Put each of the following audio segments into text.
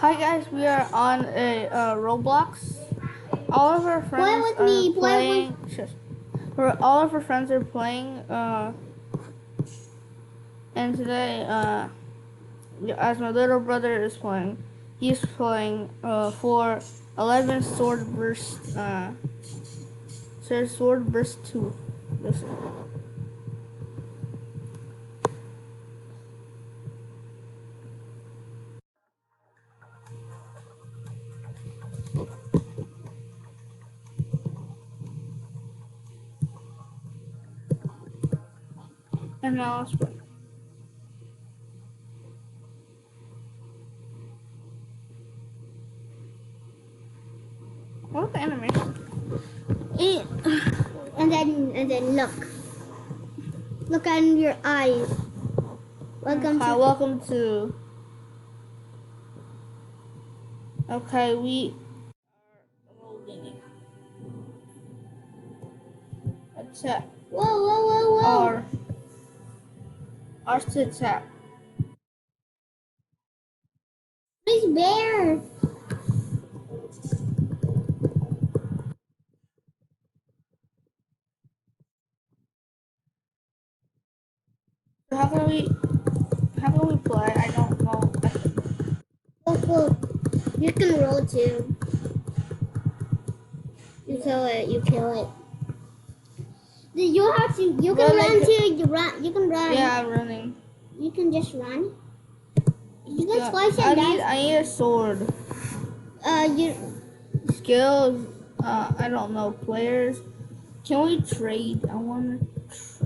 Hi guys, we are on a Roblox. All of our friends with are me, playing. All of our friends are playing. And today, as my little brother is playing, he's playing for 11 Sword Burst. Sword Burst 2. Listen. And now let's play. What the animation? And then look in your eyes. Welcome to. Okay, we are loading. Attack. Whoa. Our to attack. Nice bear. How can we play? I don't know. Look. You can roll too. You kill it. You have to. You can run too. You can run. Yeah, I'm running. You can just run. You can slice I and need a sword. You. Skills. I don't know. Players. Can we trade? I want to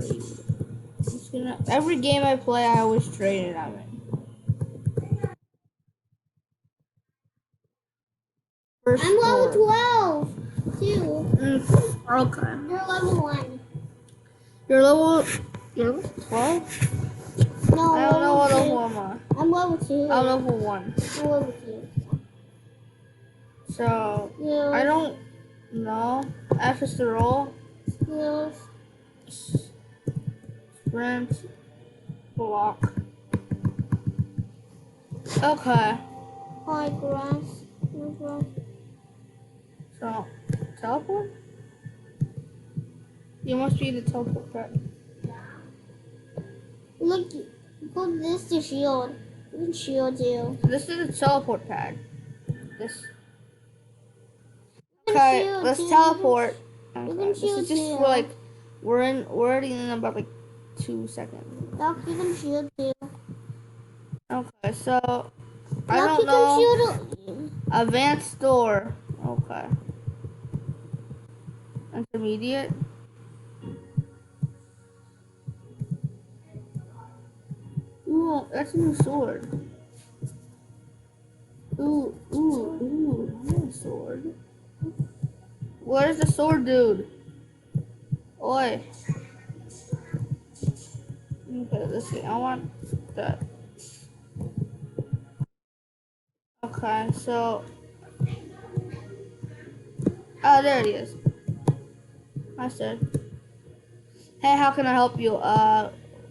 trade. Every game I play, I always trade it. I'm level 12 too. Okay. You're level 1. You're level 12? No, I don't know what level level am I. I'm level 2. I'm level 1. I'm level 2. So, Yeah. I don't know. F is to roll. Yes. Sprint. Block. Okay. High grass. No grass. So, teleport? You must be the teleport pad. Look, put this to shield. You can shield you. This is the teleport pad. Okay, let's teleport. This is just for like we're already in about like 2 seconds. Doc, you can shield you. Okay, so Doc, I don't know. Advanced door. Okay. Intermediate. Ooh, that's a new sword. Ooh, I want a sword. What is the sword, dude? Oi. Okay, let's see. I want that. Okay, so. Oh, there it is. I said. Hey, how can I help you?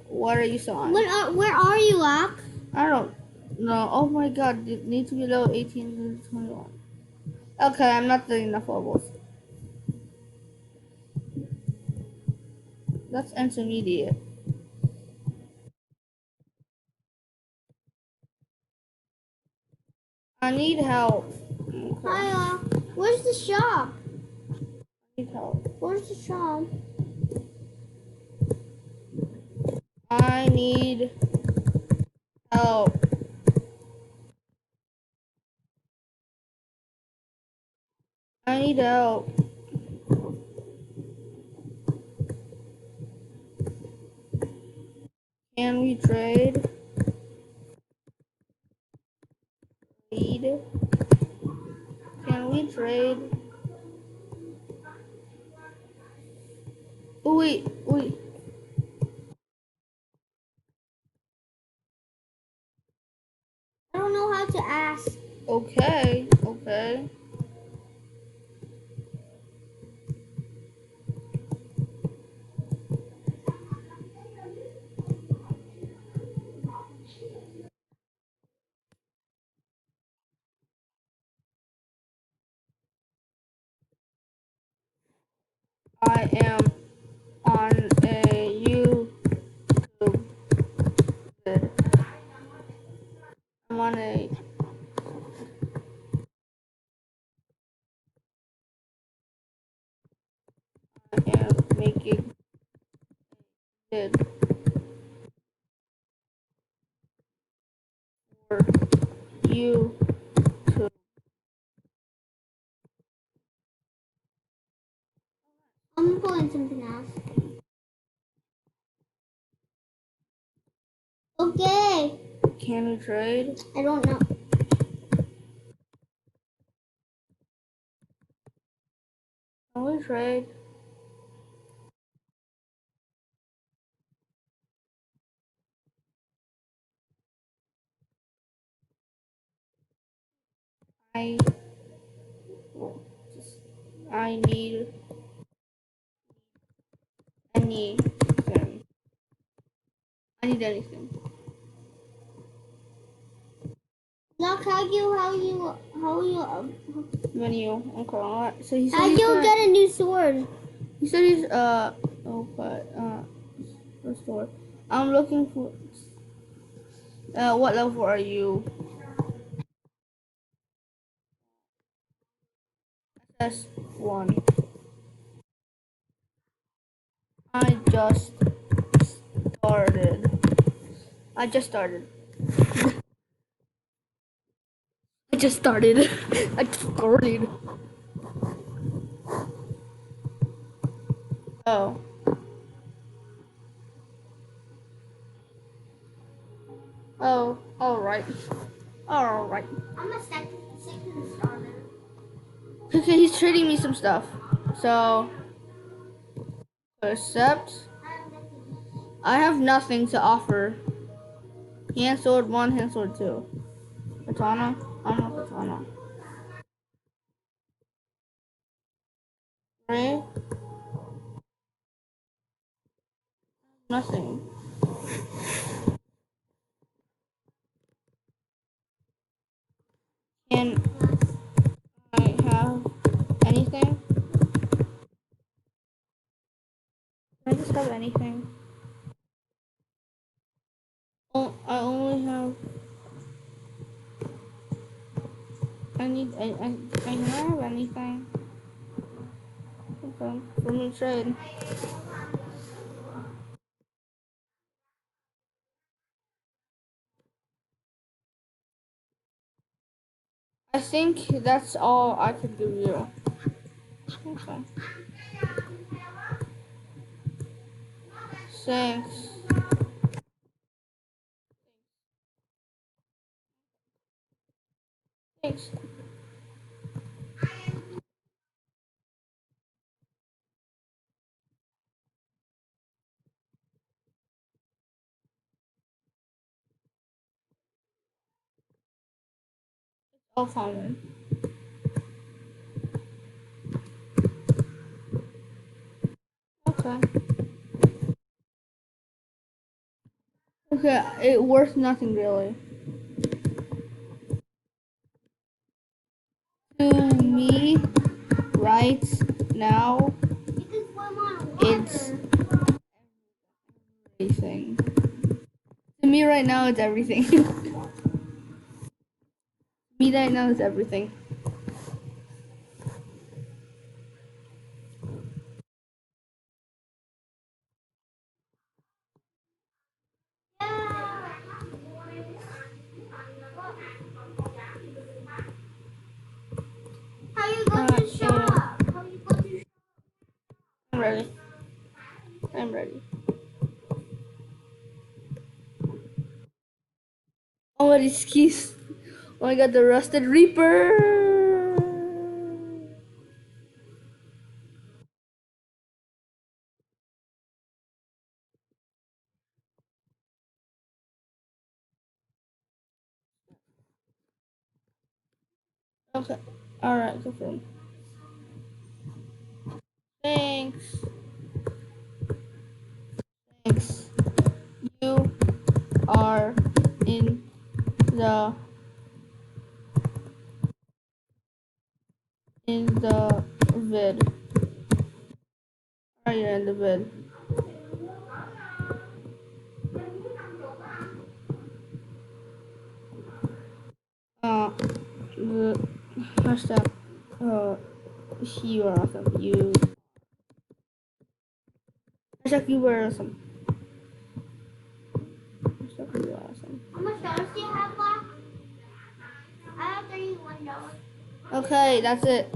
What are you selling? Where are you, Doc? I don't know. Oh my god, you need to be level 18 to 21. Okay, I'm not doing enough levels. That's intermediate. I need help. Okay. Hi, where's the shop? I need help. Where's the shop? I need help. I need help. Can we trade? Can we trade? Oh, wait. I don't know how to ask. Okay. I am on a YouTube vid. I'm on a I am making vid for YouTube. I'm pulling something else. Okay. Can we trade? I don't know. Can we trade? I I need anything. I need anything. Look, how you, Menu. Okay. Alright. So he said how he's you gonna, get a new sword? he said he's restore. I'm looking for what level are you? SS1. I just started. I just started. I just started. I just started. Oh. Oh. Alright. Alright. I'm a second starter. Okay, he's trading me some stuff. So accept. I have nothing to offer. Hand sword 1, hand sword 2. Katana? I don't know katana. 3. Nothing. Can I have anything? Can I just have anything? Oh, I only have. I need. Can I have anything? Okay, for me to trade. I think that's all I could give you. Okay. Thanks. Thanks. All fine. Okay. Okay, it worth nothing really. To me, right now, it's everything. To me, right now, it's everything. To me, right now, it's everything. How you go to shop? How you go to shop? I'm ready. I'm ready. Oh, what is keys? Oh, I got the Rusted Reaper. Okay. Alright, confirm. Thanks. Thanks. You are in the vid. you're in the bed. The hashtag, you are awesome. Hashtag you are awesome. Hashtag you are awesome. How much dollars do you have left? I have $31. Okay, that's it.